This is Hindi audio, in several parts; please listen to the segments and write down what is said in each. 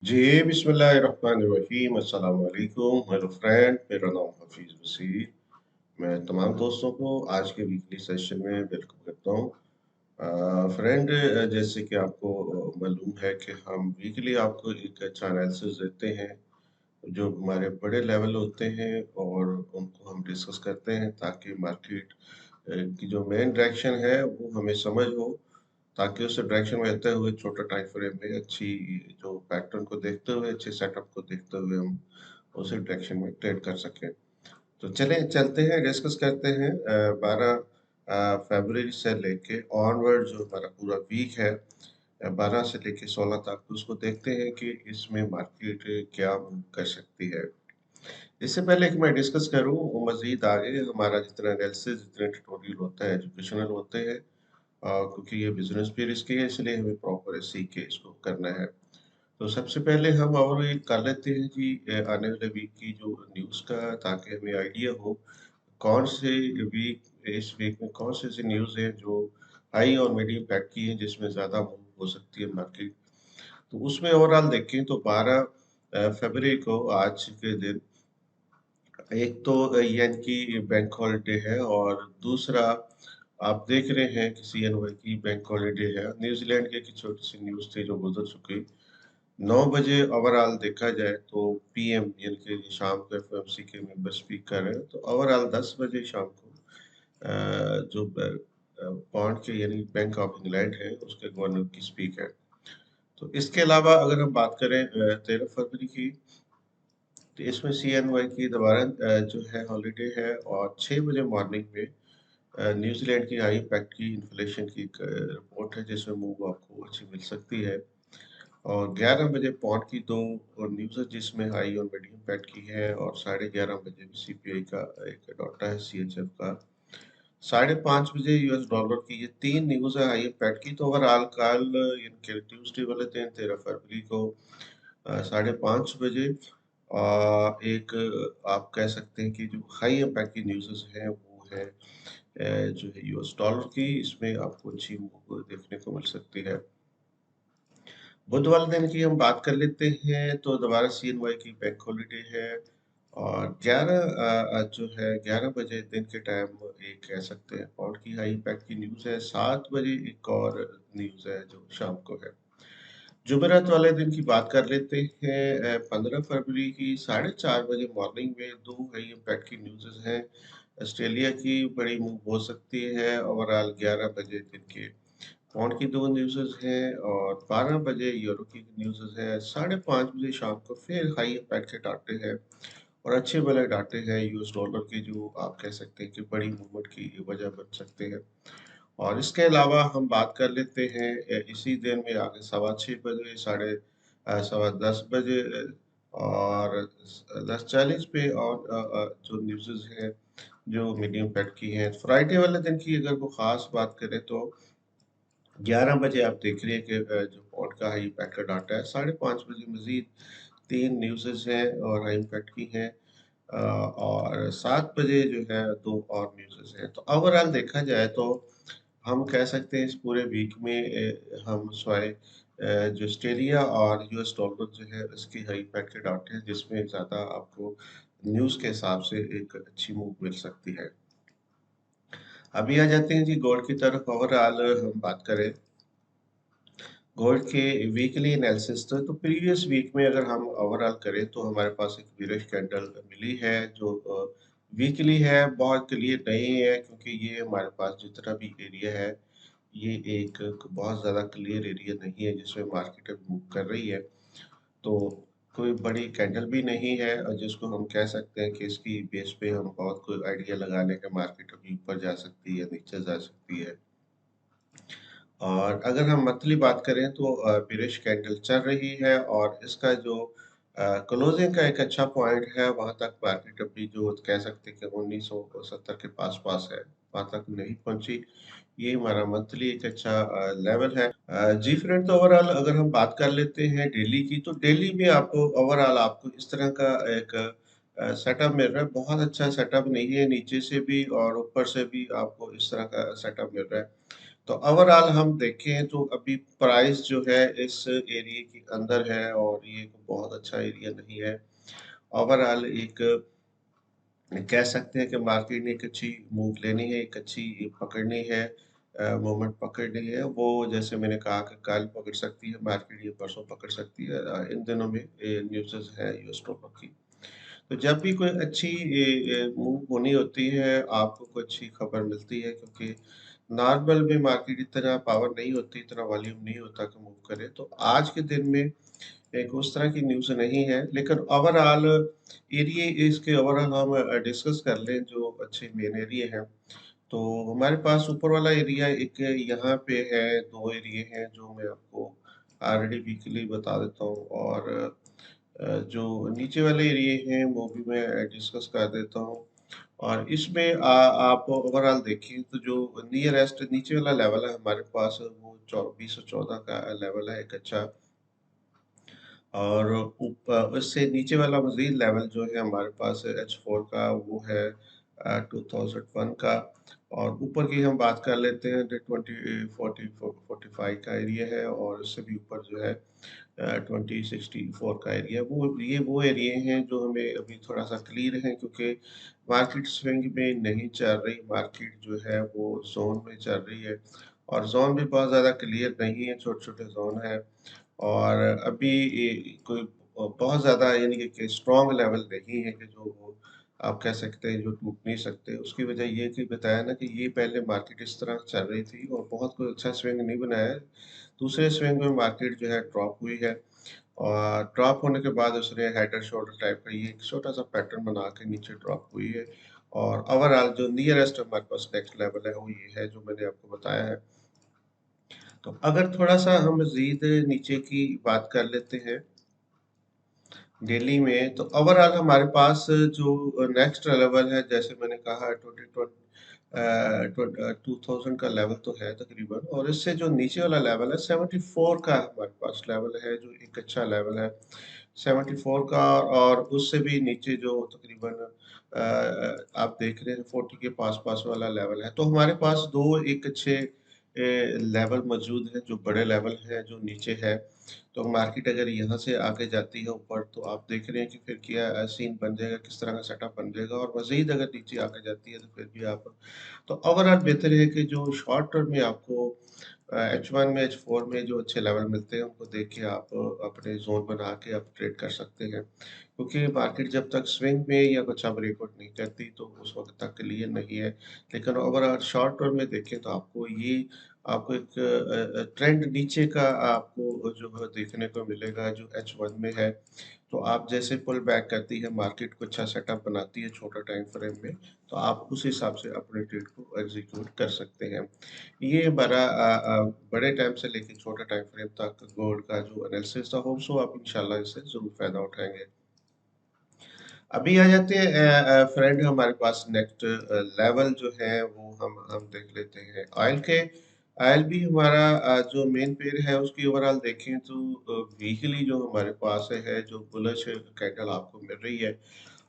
जी, बिस्मिल्लाहिर्रहमानिर्रहीम, अस्सलाम वालेकुम, हेलो फ्रेंड, मेरा नाम हफ़ीज़ वसीम। मैं तमाम दोस्तों को आज के वीकली सेशन में वेलकम करता हूँ। फ्रेंड, जैसे कि आपको मालूम है कि हम वीकली आपको एक अच्छा एनालिसिस देते हैं, जो हमारे बड़े लेवल होते हैं और उनको हम डिस्कस करते हैं ताकि मार्केट की जो मेन डायरेक्शन है वो हमें समझ हो, ताकि उस डायरेक्शन में रहते हुए छोटा टाइम फ्रेम में अच्छी जो पैटर्न को देखते हुए, अच्छे सेटअप को देखते हुए हम उसी डायरेक्शन में ट्रेड कर सकें। तो चलें चलते हैं, डिस्कस करते हैं 12 फरवरी से लेके ऑनवर्ड जो हमारा पूरा वीक है, 12 से लेके 16 तक, तो उसको देखते हैं कि इसमें मार्केट क्या मूव कर सकती है। इससे पहले कि मैं डिस्कस करूँ वो मज़ीद आगे, हमारा जितना एनालिसिस, जितने ट्यूटोरियल होता है, एजुकेशनल होते हैं, क्योंकि ये बिज़नेस भी रिस्की है, इसलिए हमें प्रॉपर सीख के इसको करना है। तो सबसे पहले हम ओवरव्यू कर लेते हैं जी आने वाले वीक की जो न्यूज़ का, ताकि हमें आइडिया हो कौन से वीक इस वीक में कौन से ऐसी न्यूज़ हैं जो हाई और मीडियम इम्पैक्ट की हैं, जिसमें ज़्यादा मूव हो सकती है मार्केट। तो उसमें ओवरऑल देखें तो 12 फरवरी को आज के दिन एक तो yen की बैंक हॉलिडे है, और दूसरा आप देख रहे हैं कि CNY की बैंक हॉलिडे है। न्यूज़ीलैंड की एक छोटी सी न्यूज़ थी जो गुजर चुकी। 9 बजे ओवरऑल देखा जाए तो पीएम यानी कि शाम को एफओएमसी के मेंबर स्पीक कर रहे हैं, तो ओवरऑल 10 बजे शाम को जो पौंड के यानी बैंक ऑफ इंग्लैंड है उसके गवर्नर की स्पीक है। तो इसके अलावा अगर हम बात करें 13 फरवरी की, तो इसमें CNY की दोबारा जो है हॉलिडे है, और 6 बजे मॉर्निंग में न्यूजीलैंड की हाई इम्पैक्ट की इन्फ्लेशन की एक रिपोर्ट है, जिसमें मूव आपको अच्छी मिल सकती है। और 11 बजे पौंड की 2 और न्यूज़ है, जिसमें हाई और मीडियम इम्पैक्ट की है, और 11:30 बजे भी सीपीआई का एक डाटा है CHF का। 5:30 बजे यूएस डॉलर की, ये 3 न्यूज़ है हाई इम्पैक्ट की। तो ओवरऑल कल यानी कि ट्यूसडे वाले दिन 13 फरवरी को 5:30 बजे एक आप कह सकते हैं कि जो हाई इम्पैक्ट की न्यूज़ हैं वो है जो है यूएस डॉलर की, इसमें आपको अच्छी मूव देखने को मिल सकती है। बुध वाले दिन की हम बात कर लेते हैं, तो दोबारा CNY की बैंक हॉलिडे है, और 11 जो है 11 बजे दिन के टाइम एक कह सकते हैं पौंड की हाई इम्पैक्ट की न्यूज़ है। 7 बजे एक और न्यूज़ है जो शाम को है। जुमेरात वाले दिन की बात कर लेते हैं, 15 फरवरी की 4:30 बजे मॉर्निंग में 2 हाई इम्पैक्ट की न्यूज़ हैं। ऑस्ट्रेलिया की बड़ी मूव हो सकती है। ओवरऑल 11 बजे दिन के पौंड की 2 न्यूज़ेज़ हैं, और 12 बजे यूरो की न्यूज़ेज़ हैं। 5:30 बजे शाम को फिर हाई इम्पैक्ट के डाटे हैं, और अच्छे वाले डाटे हैं यूएस डॉलर के, जो आप कह सकते हैं कि बड़ी मूवमेंट की वजह बन सकते हैं। और इसके अलावा हम बात कर लेते हैं इसी दिन में आगे 6:15 बजे, सवा 10 बजे, और 10:40 पे, और जो न्यूज़ेज़ हैं जो मीडियम इम्पैक्ट की हैं। फ्राइडे वाले दिन की अगर कोई ख़ास बात करें तो 11 बजे आप देख रहे हैं कि जो पॉड का हाई इम्पैक्ट का डाटा है। 5:30 बजे मज़ीद 3 न्यूज़ेज़ हैं और हाई इम्पैक्ट की हैं, और 7 बजे जो है 2 और न्यूज़ेज़ हैं। तो ओवरऑल देखा जाए तो हम कह सकते हैं इस पूरे वीक में हम स्वाय जो ऑस्ट्रेलिया और यूएस डॉलर जो है इसकी हाई इम्पैक्ट के डाटे हैं, जिसमें ज़्यादा आपको न्यूज़ के हिसाब से एक अच्छी मूव मिल सकती है। अभी आ जाते हैं जी गोल्ड की तरफ। ओवरऑल हम बात करें गोल्ड के वीकली एनालिसिस, तो प्रीवियस वीक में अगर हम ओवरऑल करें तो हमारे पास एक बियरिश कैंडल मिली है, जो वीकली है, बहुत क्लियर नहीं है, क्योंकि ये हमारे पास जितना भी एरिया है, ये एक बहुत ज़्यादा क्लियर एरिया नहीं है जिसमें मार्केट अब मूव कर रही है। तो कोई बड़ी कैंडल भी नहीं है, और जिसको हम कह सकते हैं कि इसकी बेस पे हम बहुत कोई आइडिया लगा लें कि मार्केट अभी ऊपर जा सकती है, नीचे जा सकती है। और अगर हम मंथली बात करें तो बेरिश कैंडल चल रही है, और इसका जो क्लोजिंग का एक अच्छा पॉइंट है, वहाँ तक मार्केट अभी जो कह सकते हैं कि 1970 के पास-पास है, वहाँ तक नहीं पहुँची। ये हमारा मंथली एक अच्छा लेवल है। जी फ्रेंड, तो ओवरऑल अगर हम बात कर लेते हैं डेली की, तो डेली में आपको ओवरऑल आपको इस तरह का एक सेटअप मिल रहा है। बहुत अच्छा सेटअप नहीं है, नीचे से भी और ऊपर से भी आपको इस तरह का सेटअप मिल रहा है। तो ओवरऑल हम देखें तो अभी प्राइस जो है इस एरिया के अंदर है और ये बहुत अच्छा एरिया नहीं है। ओवरऑल एक कह सकते हैं कि मार्केट ने एक अच्छी मूव लेनी है, एक अच्छी पकड़नी है, मोमेंट पकड़नी है। वो जैसे मैंने कहा कि कल पकड़ सकती है मार्केट, ये परसों पकड़ सकती है। इन दिनों में न्यूज़ है यूएस डॉलर की। तो जब भी कोई अच्छी मूव होनी होती है, आपको कोई अच्छी खबर मिलती है, क्योंकि नॉर्मल में मार्केट इतना पावर नहीं होती, इतना वॉल्यूम नहीं होता कि मूव करे। तो आज के दिन में एक उस तरह की न्यूज़ नहीं है, लेकिन ओवरऑल एरिया इसके ओवरऑल हम डिस्कस कर लें जो अच्छे मेन एरिया हैं। तो हमारे पास ऊपर वाला एरिया एक यहाँ पे है, 2 एरिया हैं जो मैं आपको ऑलरेडी वीकली बता देता हूँ, और जो नीचे वाले एरिया हैं वो भी मैं डिस्कस कर देता हूँ। और इसमें आप ओवरऑल देखिए तो जो नियरेस्ट नीचे वाला लेवल है हमारे पास, वो 214 का लेवल है, एक अच्छा। और ऊपर उससे नीचे वाला मज़ीद लेवल जो है हमारे पास H4 का, वो है 2001 का। और ऊपर की हम बात कर लेते हैं तो 2045 का एरिया है, और उससे भी ऊपर जो है 2064 का एरिया। वो एरिया हैं जो हमें अभी थोड़ा सा क्लियर है, क्योंकि मार्केट स्विंग में नहीं चल रही, मार्केट जो है वो जोन में चल रही है। और जोन भी बहुत ज़्यादा क्लियर नहीं है, छोटे छोटे जोन है। और अभी कोई बहुत ज़्यादा यानी कि स्ट्रॉन्ग लेवल नहीं है कि जो वो आप कह सकते हैं जो टूट नहीं सकते। उसकी वजह ये कि बताया ना कि ये पहले मार्केट इस तरह चल रही थी और बहुत कोई अच्छा स्विंग नहीं बनाया है। दूसरे स्विंग में मार्केट जो है ड्रॉप हुई है, और ड्रॉप होने के बाद उसने हेड एंड शोल्डर टाइप का ये एक छोटा सा पैटर्न बना के नीचे ड्रॉप हुई है। और ओवरऑल जो नियरेस्ट हमारे पास नेक्स्ट लेवल है वो ये है जो मैंने आपको बताया है। तो अगर थोड़ा सा हम मजीद नीचे की बात कर लेते हैं दिल्ली में, तो ओवरऑल हमारे पास जो नेक्स्ट लेवल है, जैसे मैंने कहा 2000 का लेवल तो है तकरीबन, और इससे जो नीचे वाला लेवल है 74 का हमारे पास लेवल है, जो एक अच्छा लेवल है 74 का। और उससे भी नीचे जो तकरीबन आप देख रहे हैं 40 के पास पास वाला लेवल है। तो हमारे पास दो एक अच्छे लेवल मौजूद हैं, जो बड़े लेवल हैं जो नीचे है। तो मार्केट अगर यहाँ से आगे जाती है ऊपर, तो आप देख रहे हैं कि फिर क्या सीन बन जाएगा, किस तरह का सेटअप बन जाएगा। और मज़ीद अगर नीचे आगे जाती है तो फिर भी आप, तो ओवरऑल बेहतर है कि जो शॉर्ट टर्म में आपको H1 में H4 में जो अच्छे लेवल मिलते हैं उनको देख के आप अपने जोन बना के आप ट्रेड कर सकते हैं। क्योंकि मार्केट जब तक स्विंग में या कुछ ब्रेकआउट नहीं करती तो उस वक्त तक क्लियर नहीं है। लेकिन ओवरऑल शॉर्ट टर्म में देखें तो आपको एक ट्रेंड नीचे का आपको जो है देखने को मिलेगा, जो H1 में है। तो आप जैसे पुल बैक करती है मार्केट, को अच्छा सेटअप बनाती है छोटा टाइम फ्रेम में, तो आप उस हिसाब से अपने ट्रेड को एग्जीक्यूट कर सकते हैं। ये बड़े टाइम से लेके छोटा टाइम फ्रेम तक गोल्ड का जो एनालिसिस था, होप सो आप इंशाल्लाह इससे ज़रूर फ़ायदा उठाएँगे। अभी आ जाते हैं फ्रेंड, हमारे पास नेक्स्ट लेवल जो है वो हम देख लेते हैं ऑयल के। ऑयल भी हमारा जो मेन पेयर है उसकी ओवरऑल देखें तो वीकली जो हमारे पास है, जो बुलिश कैंडल आपको मिल रही है,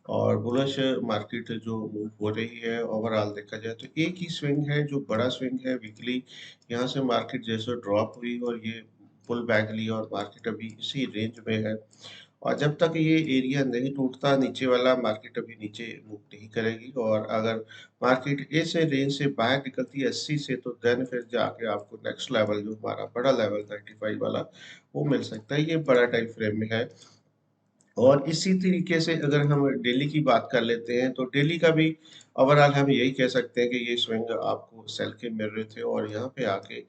और बुलिश मार्केट जो मूव हो रही है, ओवरऑल देखा जाए तो एक ही स्विंग है जो बड़ा स्विंग है वीकली। यहाँ से मार्केट जैसे ड्रॉप हुई और ये पुल बैक लिया, और मार्केट अभी इसी रेंज में है। और जब तक ये एरिया नहीं टूटता नीचे वाला, मार्केट अभी नीचे मूव नहीं करेगी। और अगर मार्केट इस रेंज से बाहर निकलती है 80 से, तो देन फिर जाके आपको नेक्स्ट लेवल जो हमारा बड़ा लेवल 95 वाला वो मिल सकता है। ये बड़ा टाइम फ्रेम में है। और इसी तरीके से अगर हम डेली की बात कर लेते हैं, तो डेली का भी ओवरऑल हम यही कह सकते हैं कि ये स्विंग आपको सेल के मिल रहे थे, और यहाँ पे आके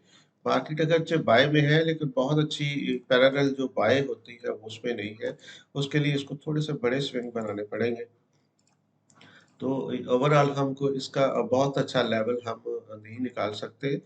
मार्केट अगरचे बाय में है, लेकिन बहुत अच्छी पैरेलल जो बाय होती है वो उसमें नहीं है। उसके लिए इसको थोड़े से बड़े स्विंग बनाने पड़ेंगे। तो ओवरऑल हमको इसका बहुत अच्छा लेवल हम नहीं निकाल सकते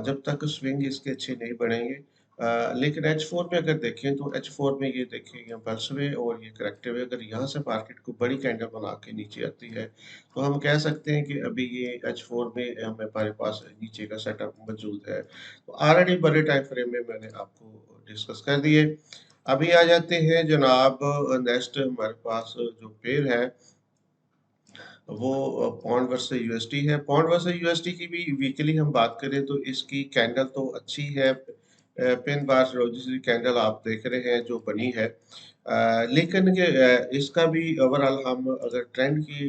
जब तक स्विंग इसके अच्छे नहीं बढ़ेंगे। लेकिन H4 में अगर देखें तो H4 में ये देखें, ये पल्स वे और ये करेक्टिव है। अगर यहाँ से मार्केट को बड़ी कैंडल बना के नीचे आती है, तो हम कह सकते हैं कि अभी ये H4 में हमारे पास नीचे का सेटअप मौजूद है। तो ऑलरेडी बड़े टाइम फ्रेम में मैंने आपको डिस्कस कर दिए। अभी आ जाते हैं जनाब नेक्स्ट हमारे पास जो पेयर है, वो पौंड वर्सेस यूएसडी है। पौंड वर्सेस यूएसडी की भी वीकली हम बात करें तो इसकी कैंडल तो अच्छी है। पिन बार रोजिस कैंडल आप देख रहे हैं जो बनी है। लेकिन इसका भी ओवरऑल हम अगर ट्रेंड की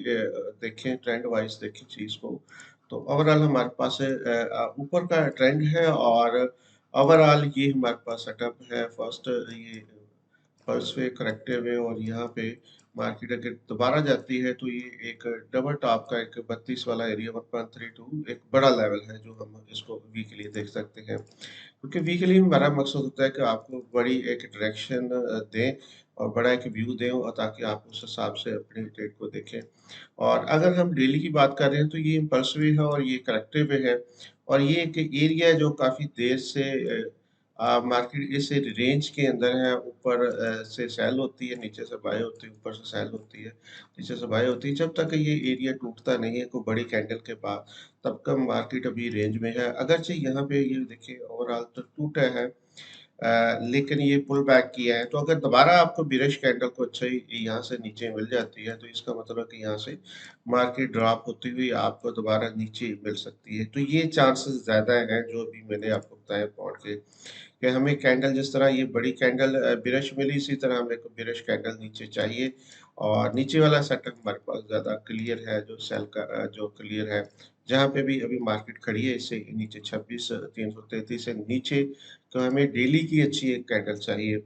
देखें, ट्रेंड वाइज देखें चीज को, तो ओवरऑल हमारे पास ऊपर का ट्रेंड है और ओवरऑल ये हमारे पास सेटअप है। फर्स्ट ये फर्स्ट पे करेक्टिव है और यहाँ पे मार्केट अगर दोबारा जाती है तो ये एक डबल टॉप का एक 32 वाला एरिया 1.32 एक बड़ा लेवल है जो हम इसको वीकली देख सकते हैं। क्योंकि वीकली में हमारा मकसद होता है कि आपको बड़ी एक डायरेक्शन दें और बड़ा एक व्यू दें और ताकि आप उस हिसाब से अपनी ट्रेड को देखें। और अगर हम डेली की बात कर रहे हैं तो ये इम्पल्सिव है और ये करेक्टिव है और ये एक एरिया है जो काफी देर से मार्केट इस रेंज के अंदर है। ऊपर से सेल होती है, नीचे से बाय होती है, ऊपर से सेल होती है, नीचे से बाय होती है। जब तक ये एरिया टूटता नहीं है कोई बड़ी कैंडल के बाद, तब तक मार्केट अभी रेंज में है। अगरचे यहाँ पे ये देखिए ओवरऑल तो टूटा है, लेकिन ये पुल बैक किया है। तो अगर दोबारा आपको बिरश कैंडल को अच्छा ही यहाँ से नीचे मिल जाती है तो इसका मतलब है कि यहाँ से मार्केट ड्रॉप होती हुई आपको दोबारा नीचे मिल सकती है। तो ये चांसेस ज्यादा हैं जो अभी मैंने आपको बताया पॉइंट के, कि हमें कैंडल जिस तरह ये बड़ी कैंडल बिरश मिली, इसी तरह हमें को बिरश कैंडल नीचे चाहिए। और नीचे वाला सेटअप हमारे पास ज्यादा क्लियर है, जो सेल का जो क्लियर है, जहाँ पे भी अभी मार्केट खड़ी है इससे नीचे 26,333 से नीचे, तो हमें डेली की अच्छी एक कैंडल चाहिए।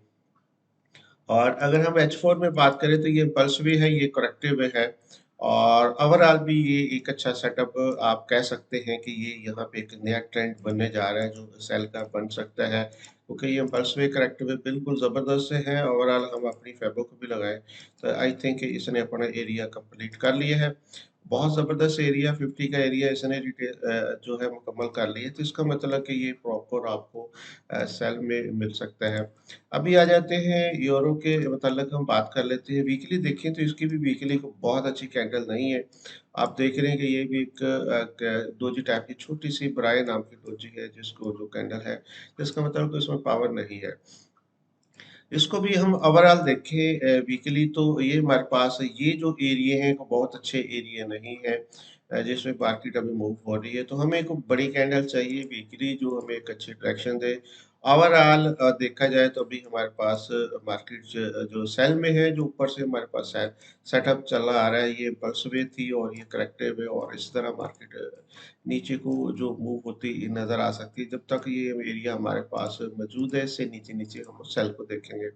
और अगर हम H4 में बात करें तो ये पल्स भी है, ये करेक्टिव है और ओवरऑल भी ये एक अच्छा सेटअप आप कह सकते हैं कि ये यहाँ पे एक नया ट्रेंड बनने जा रहा है जो सेल का बन सकता है। क्योंकि ये पल्स भी करेक्टिव है, बिल्कुल ज़बरदस्त से है। ओवरऑल हम अपनी फेबो को भी लगाएं तो आई थिंक इसने अपना एरिया कंप्लीट कर लिया है। बहुत ज़बरदस्त एरिया 50 का एरिया इसने जो है मुकम्मल कर लिया है। तो इसका मतलब कि ये प्रॉपर आपको सेल में मिल सकता है। अभी आ जाते हैं यूरो के मतलब हम बात कर लेते हैं। वीकली देखें तो इसकी भी वीकली को बहुत अच्छी कैंडल नहीं है। आप देख रहे हैं कि ये भी एक डोजी टाइप की छोटी सी ब्राय नाम की डोजी है जिसको जो कैंडल है, जिसका मतलब कि उसमें पावर नहीं है। इसको भी हम ओवरऑल देखें वीकली तो ये हमारे पास ये जो एरिया है वो बहुत अच्छे एरिया नहीं है जिसमें मार्केट अभी मूव हो रही है। तो हमें एक बड़ी कैंडल चाहिए वीकली जो हमें एक अच्छी डायरेक्शन दे। ओवरऑल देखा जाए तो अभी हमारे पास मार्केट जो सेल में है, जो ऊपर से हमारे पास सेटअप चला आ रहा है, ये पल्स वे थी और ये करेक्टिव है और इस तरह मार्केट नीचे को जो मूव होती नजर आ सकती है। जब तक ये एरिया हमारे पास मौजूद है, इससे नीचे नीचे हम सेल को देखेंगे।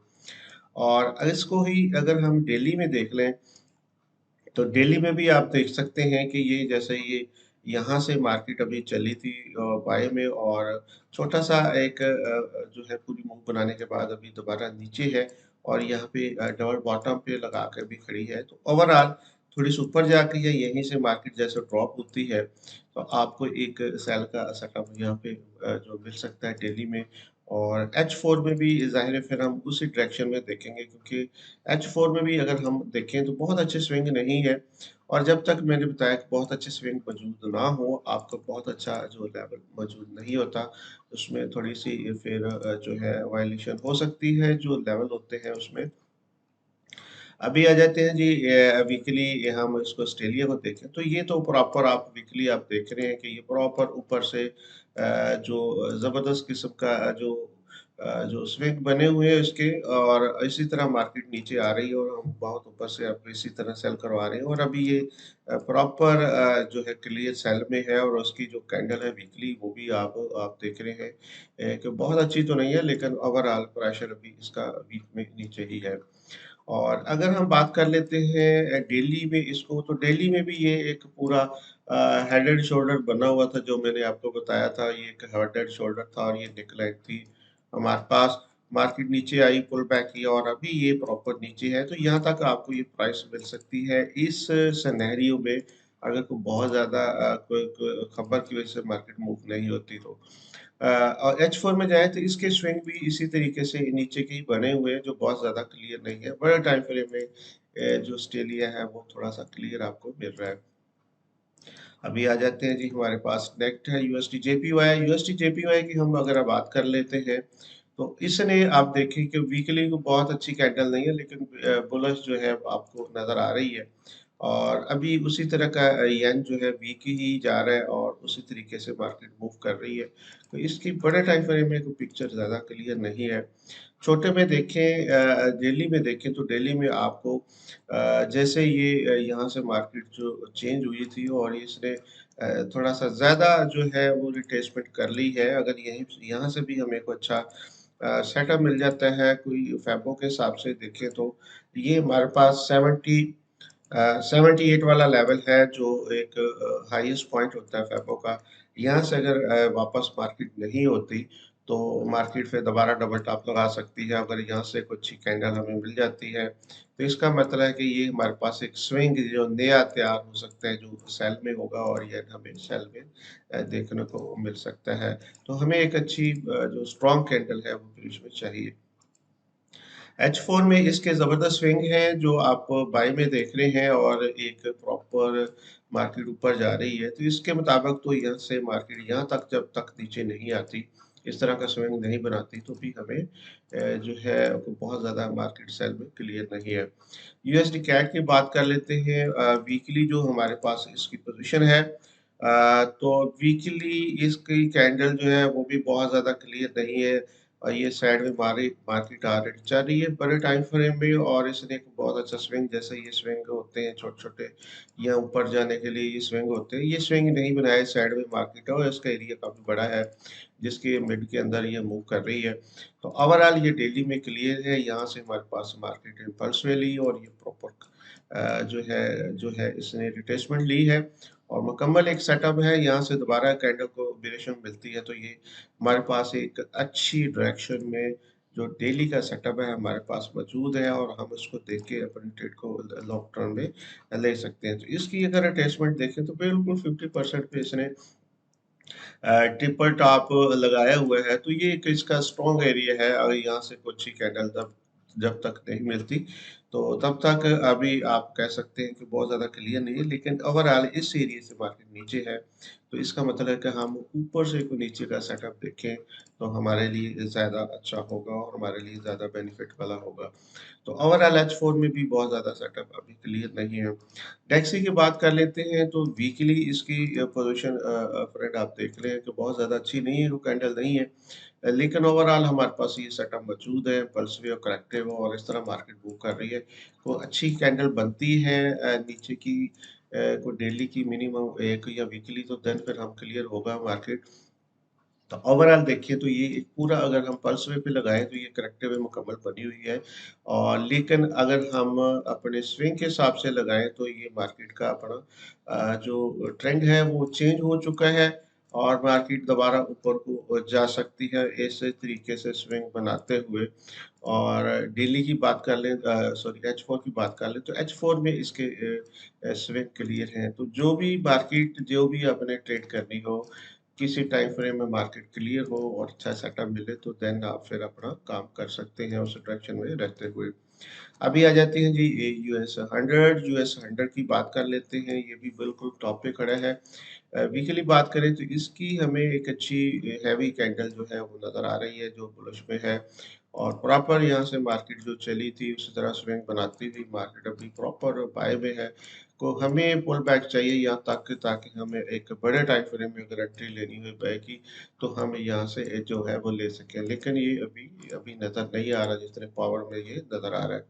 और इसको ही अगर हम डेली में देख लें तो दिल्ली में भी आप देख सकते हैं कि ये जैसे ये यहाँ से मार्केट अभी चली थी बाय में और छोटा सा एक जो है पूरी मूव बनाने के बाद अभी दोबारा नीचे है और यहाँ पे डबल बॉटम पे लगा कर भी खड़ी है। तो ओवरऑल थोड़ी सी ऊपर जाके या यहीं से मार्केट जैसे ड्रॉप होती है तो आपको एक सेल का सेटअप यहाँ पे जो मिल सकता है दिल्ली में। और H4 में भी जाहिर है फिर हम उसी डायरेक्शन में देखेंगे, क्योंकि H4 में भी अगर हम देखें तो बहुत अच्छे स्विंग नहीं है। और जब तक मैंने बताया कि बहुत अच्छे स्विंग मौजूद ना हो, आपका बहुत अच्छा जो लेवल मौजूद नहीं होता, उसमें थोड़ी सी फिर जो है वायलेशन हो सकती है जो लेवल होते हैं उसमें। अभी आ जाते हैं जी वीकली हम इसको ऑस्ट्रेलिया को देखें तो ये तो प्रॉपर आप वीकली आप देख रहे हैं कि ये प्रॉपर ऊपर से जो जबरदस्त किस्म का जो स्विंग बने हुए हैं इसके, और इसी तरह मार्केट नीचे आ रही है और हम बहुत ऊपर से आपको इसी तरह सेल करवा रहे हैं। और अभी ये प्रॉपर जो है क्लियर सेल में है और उसकी जो कैंडल है वीकली वो भी आप देख रहे हैं कि बहुत अच्छी तो नहीं है, लेकिन ओवरऑल प्रेशर अभी इसका वीक में नीचे ही है। और अगर हम बात कर लेते हैं दिल्ली में इसको, तो दिल्ली में भी ये एक पूरा हेड एंड शोल्डर बना हुआ था जो मैंने आपको बताया था। ये एक हेड एंड शोल्डर था और ये नेकलाइन थी हमारे पास। मार्केट नीचे आई, पुल बैक किया और अभी ये प्रॉपर नीचे है। तो यहाँ तक आपको ये प्राइस मिल सकती है इस सिनेरियो में, अगर कोई बहुत ज्यादा कोई खबर की वजह से मार्केट मूव नहीं होती तो। और H4 में जाए तो इसके स्विंग भी इसी तरीके से नीचे के ही बने हुए हैं जो बहुत ज्यादा क्लियर नहीं है। बड़े टाइम फ्रेम में जो ऑस्ट्रेलिया है वो थोड़ा सा क्लियर आपको मिल रहा है। अभी आ जाते हैं जी हमारे पास नेक्स्ट है यूएसडी जेपीवाई। यूएसडी जेपीवाई की हम अगर बात कर लेते हैं तो इसने आप देखें कि वीकली को बहुत अच्छी कैंडल नहीं है, लेकिन बुलिश जो है आपको नजर आ रही है। और अभी उसी तरह का येन जो है वीक ही जा रहा है और उसी तरीके से मार्केट मूव कर रही है। तो इसकी बड़े टाइम फ्रेम में कोई पिक्चर ज़्यादा क्लियर नहीं है। छोटे में देखें डेली में देखें तो डेली में आपको जैसे ये यहाँ से मार्केट जो चेंज हुई थी और इसने थोड़ा-सा ज़्यादा जो है वो रिट्रेसमेंट कर ली है। अगर यहीं यहाँ से भी हमें को अच्छा सेटअप मिल जाता है कोई फ़ैबो के हिसाब से देखें तो ये हमारे पास 78 वाला लेवल है जो एक हाईएस्ट पॉइंट होता है फ़ैबो का। यहाँ से अगर वापस मार्केट नहीं होती तो मार्केट फिर दोबारा डबल टॉप लगा सकती है। अगर यहाँ से कुछ अच्छी कैंडल हमें मिल जाती है तो इसका मतलब है कि ये हमारे पास एक स्विंग जो नया तैयार हो सकता है जो सेल में होगा और ये हमें सेल में देखने को मिल सकता है। तो हमें एक अच्छी जो स्ट्रॉन्ग कैंडल है वो बीच में चाहिए। H4 में इसके ज़बरदस्त स्विंग हैं जो आप बाय में देख रहे हैं और एक प्रॉपर मार्केट ऊपर जा रही है। तो इसके मुताबिक तो यहाँ से मार्केट यहाँ तक जब तक नीचे नहीं आती, इस तरह का स्विंग नहीं बनाती तो भी हमें जो है वो बहुत ज़्यादा मार्केट सेल में क्लियर नहीं है। यूएसडी कैट की बात कर लेते हैं वीकली जो हमारे पास इसकी पोजीशन है तो वीकली इसकी कैंडल जो है वो भी बहुत ज़्यादा क्लियर नहीं है और ये साइड में मार्केट ऑलरेडी चल रही है बड़े टाइम फ्रेम में और इसने एक बहुत अच्छा स्विंग जैसे ये स्विंग होते हैं छोटे-छोटे या ऊपर जाने के लिए ये स्विंग होते हैं ये स्विंग नहीं बनाया साइड में मार्केट है और इसका एरिया काफ़ी बड़ा है जिसके मिड के अंदर ये मूव कर रही है तो ओवरऑल ये डेली में क्लियर है यहाँ से हमारे पास मार्केट इम्पल्स में ली और ये प्रॉपर जो है इसने रिट्रेसमेंट ली है और मुकम्मल एक सेटअप है यहाँ से दोबारा कैंडल को बेरिएशन मिलती है तो ये हमारे पास एक अच्छी डायरेक्शन में जो डेली का सेटअप है हमारे पास मौजूद है और हम इसको देख के अपने ट्रेड को लॉन्ग टर्म में ले सकते हैं तो इसकी अगर अटैचमेंट देखें तो बिल्कुल 50% पे इसने ट्रिपल टॉप लगाया हुआ है तो ये एक इसका स्ट्रॉन्ग एरिया है अगर यहाँ से कुछ ही कैंडल तब जब तक नहीं मिलती तो तब तक अभी आप कह सकते हैं कि बहुत ज़्यादा क्लियर नहीं है लेकिन ओवरऑल इस एरिया से मार्केट नीचे है तो इसका मतलब है कि हम ऊपर से कोई नीचे का सेटअप देखें तो हमारे लिए ज़्यादा अच्छा होगा और हमारे लिए ज़्यादा बेनिफिट वाला होगा तो ओवरऑल H4 में भी बहुत ज़्यादा सेटअप अभी क्लियर नहीं है टैक्सी की बात कर लेते हैं तो वीकली इसकी पोजीशन फ्रेंड आप देख रहे हैं कि बहुत ज़्यादा अच्छी नहीं है वो कैंडल नहीं है लेकिन ओवरऑल हमारे पास ये सेटअप मौजूद है पल्स वे और करेक्टिव और इस तरह मार्केट मूव कर रही है तो अच्छी कैंडल बनती है नीचे की को डेली की मिनिमम एक या वीकली तो देन फिर हम क्लियर होगा मार्केट तो ओवरऑल देखिए तो ये एक पूरा अगर हम पल्स वे पे लगाएँ तो ये करेक्टिव वे मुकम्मल बनी हुई है और लेकिन अगर हम अपने स्विंग के हिसाब से लगाएँ तो ये मार्केट का अपना जो ट्रेंड है वो चेंज हो चुका है और मार्केट दोबारा ऊपर को जा सकती है इस तरीके से स्विंग बनाते हुए और डेली की बात कर लें सॉरी H4 की बात कर लें तो H4 में इसके स्विंग क्लियर हैं तो जो भी मार्केट जो भी आपने ट्रेड करनी हो किसी टाइम फ्रेम में मार्केट क्लियर हो और अच्छा सेटअप मिले तो देन आप फिर अपना काम कर सकते हैं उस डायरेक्शन में रहते हुए। अभी आ जाती है जी यूएस 100 यूएस 100 की बात कर लेते हैं ये भी बिल्कुल टॉप पे खड़ा है। वीकली बात करें तो इसकी हमें एक अच्छी हैवी कैंडल जो है वो नज़र आ रही है जो बुलिश में है और प्रॉपर यहाँ से मार्केट जो चली थी उसी तरह स्विंग बनाती हुई मार्केट अभी प्रॉपर बाय में है। तो हमें पुल बैक चाहिए यहाँ तक ताकि हमें एक बड़े टाइम फ्रेम में अगर एंट्री लेनी हुई बाय की तो हम यहाँ से जो है वो ले सकें लेकिन ये अभी अभी नज़र नहीं आ रहा जिस तरह पावर में ये नज़र आ रहा है।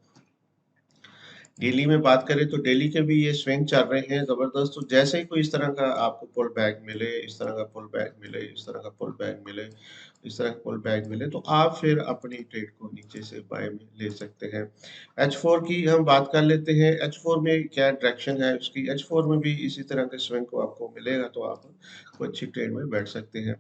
डेली में बात करें तो डेली के भी ये स्विंग चल रहे हैं ज़बरदस्त तो जैसे ही कोई इस तरह का आपको पुल बैक मिले, इस तरह का पुल बैक मिले, इस तरह का पुल बैक मिले, इस तरह का पुल बैक मिले तो आप फिर अपनी ट्रेड को नीचे से बाय में ले सकते हैं। H4 की हम बात कर लेते हैं, H4 में क्या डायरेक्शन है उसकी, H4 में भी इसी तरह के स्विंग को आपको मिलेगा तो आप कोई अच्छी ट्रेड में बैठ सकते हैं।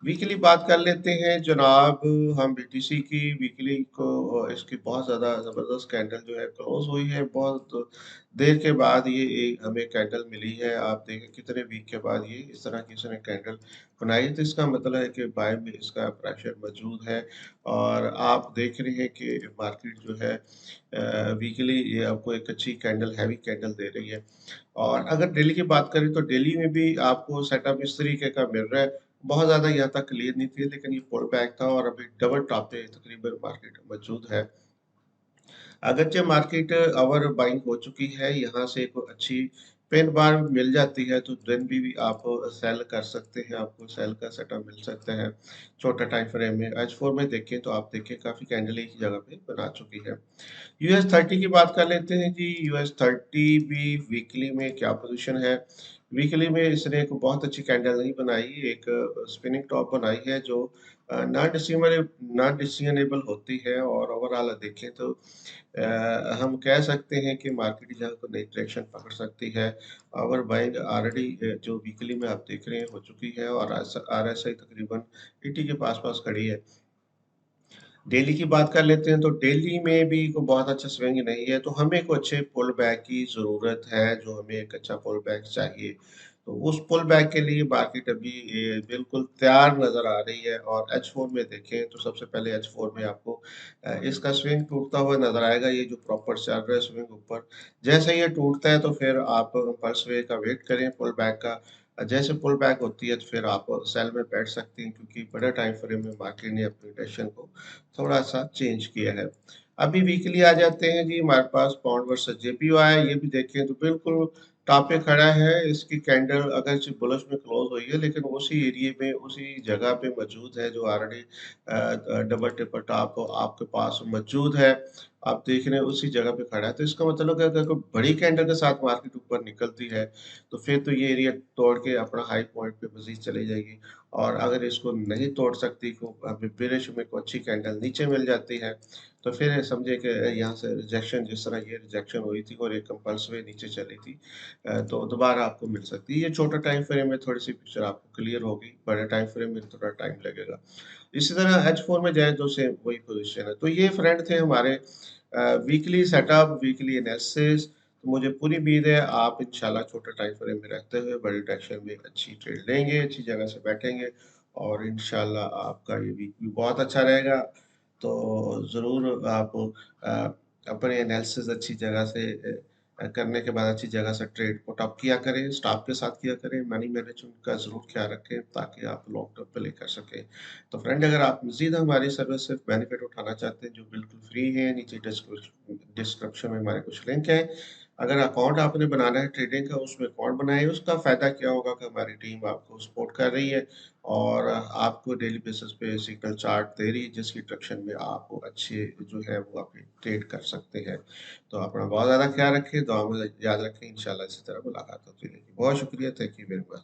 वीकली बात कर लेते हैं जनाब हम बीटीसी की वीकली को इसकी बहुत ज़्यादा ज़बरदस्त कैंडल जो है क्लोज हुई है बहुत देर के बाद ये हमें कैंडल मिली है आप देखें कितने वीक के बाद ये इस तरह की इसने कैंडल बनाई तो इसका मतलब है कि बाय में इसका प्रेशर मौजूद है और आप देख रहे हैं कि मार्केट जो है वीकली ये आपको एक अच्छी कैंडल हैवी कैंडल दे रही है और अगर डेली की बात करें तो डेली में भी आपको सेटअप इस तरीके का मिल रहा है बहुत ज़्यादा यहाँ तक क्लियर नहीं थी लेकिन ये पुल बैक था और अभी डबल टॉप पे तकरीबन मार्केट मौजूद है। अगरचे मार्केट ओवर बाइंग हो चुकी है, यहाँ से एक अच्छी पिन बार मिल जाती है, तो देन भी आप सेल कर सकते हैं, आपको सेल का सेटअप मिल सकता है। छोटा टाइम फ्रेम में H4 में देखें तो आप देखिए काफ़ी कैंडल एक ही जगह पे बना चुकी है। US30 की बात कर लेते हैं जी। US30 भी वीकली में क्या पोजीशन है। वीकली में इसने एक बहुत अच्छी कैंडल नहीं बनाई, एक स्पिनिंग टॉप बनाई है जो नॉन डिसीजनेबल होती है, और ओवरऑल देखें तो हम कह सकते हैं कि मार्केट जहाँ को नई डायरेक्शन पकड़ सकती है। ओवर बाइंग ऑलरेडी जो वीकली में आप देख रहे हैं हो चुकी है, और RSI तकरीबन 80 के पास पास खड़ी है। डेली की बात कर लेते हैं तो डेली में भी कोई बहुत अच्छा स्विंग नहीं है, तो हमें एक अच्छे पुल बैक की ज़रूरत है, जो हमें एक अच्छा पुल बैक चाहिए। तो उस पुल बैक के लिए मार्केट अभी बिल्कुल तैयार नज़र आ रही है, और H4 में देखें तो सबसे पहले H4 में आपको इसका स्विंग टूटता हुआ नज़र आएगा। ये जो प्रॉपर चल रहा है स्विंग ऊपर, जैसे ये टूटता है तो फिर आप पल्स वे का वेट करें पुल बैक का। जैसे पुल बैक होती है तो फिर आप सेल में बैठ सकते हैं, क्योंकि बड़े टाइम फ्रेम में मार्केट ने अपनी डायरेक्शन को थोड़ा-सा चेंज किया है। अभी वीकली आ जाते हैं जी, हमारे पास पाउंड वर्सेस जेपीवाई है, ये भी देखें तो बिल्कुल टॉप पे खड़ा है। इसकी कैंडल अगर जो बुलिश में क्लोज हुई है, लेकिन उसी एरिया में, उसी जगह पे मौजूद है जो ऑलरेडी डबल टिपर टॉप आपके पास मौजूद है। आप देख रहे हैं उसी जगह पे खड़ा है, तो इसका मतलब है कि अगर कोई बड़ी कैंडल के साथ मार्केट ऊपर निकलती है, तो फिर तो ये एरिया तोड़ के अपना हाई पॉइंट पे मज़ीद चली जाएगी। और अगर इसको नहीं तोड़ सकती, को अभी बेरिश में को अच्छी कैंडल नीचे मिल जाती है, तो फिर समझे कि यहाँ से रिजेक्शन, जिस तरह ये रिजेक्शन हुई थी और एक कंपल्सरी नीचे चली थी, तो दोबारा आपको मिल सकती है। ये छोटा टाइम फ्रेम में थोड़ी सी पिक्चर आपको क्लियर होगी, बड़े टाइम फ्रेम में थोड़ा टाइम लगेगा। इसी तरह H4 में जाए तो सेम वही पोजीशन है। तो ये फ्रेंड थे हमारे वीकली सेटअप, वीकली एनालिसिस। तो मुझे पूरी उम्मीद है आप इंशाल्लाह छोटे टाइम फ्रेम में रहते हुए बड़ी डायरेक्शन में अच्छी ट्रेड लेंगे, अच्छी जगह से बैठेंगे, और इंशाल्लाह आपका ये वीक भी बहुत अच्छा रहेगा। तो ज़रूर आप अपने एनालिसिस अच्छी जगह से करने के बाद अच्छी जगह से ट्रेड पुट अप किया करें, स्टॉप के साथ किया करें, मनी मैनेजमेंट का ज़रूर ख्याल रखें ताकि आप लॉन्ग टर्म पे ले कर सकें। तो फ्रेंड, अगर आप मज़ीद हमारी सर्विस से बेनिफिट उठाना चाहते हैं जो बिल्कुल फ्री है, नीचे डिस्क्रिप्शन में हमारे कुछ लिंक हैं। अगर अकाउंट आपने बनाना है ट्रेडिंग का, उसमें अकाउंट बनाइए। उसका फ़ायदा क्या होगा कि हमारी टीम आपको सपोर्ट कर रही है, और आपको डेली बेसिस पे सिग्नल चार्ट दे रही है, जिसकी डायरेक्शन में आप अच्छे जो है वो आप ट्रेड कर सकते हैं। तो अपना बहुत ज़्यादा ख्याल रखें, दुआ में याद रखें। इंशाल्लाह इसी तरह मुलाकात होती रहेगी। बहुत शुक्रिया, थैंक यू वेरी मच।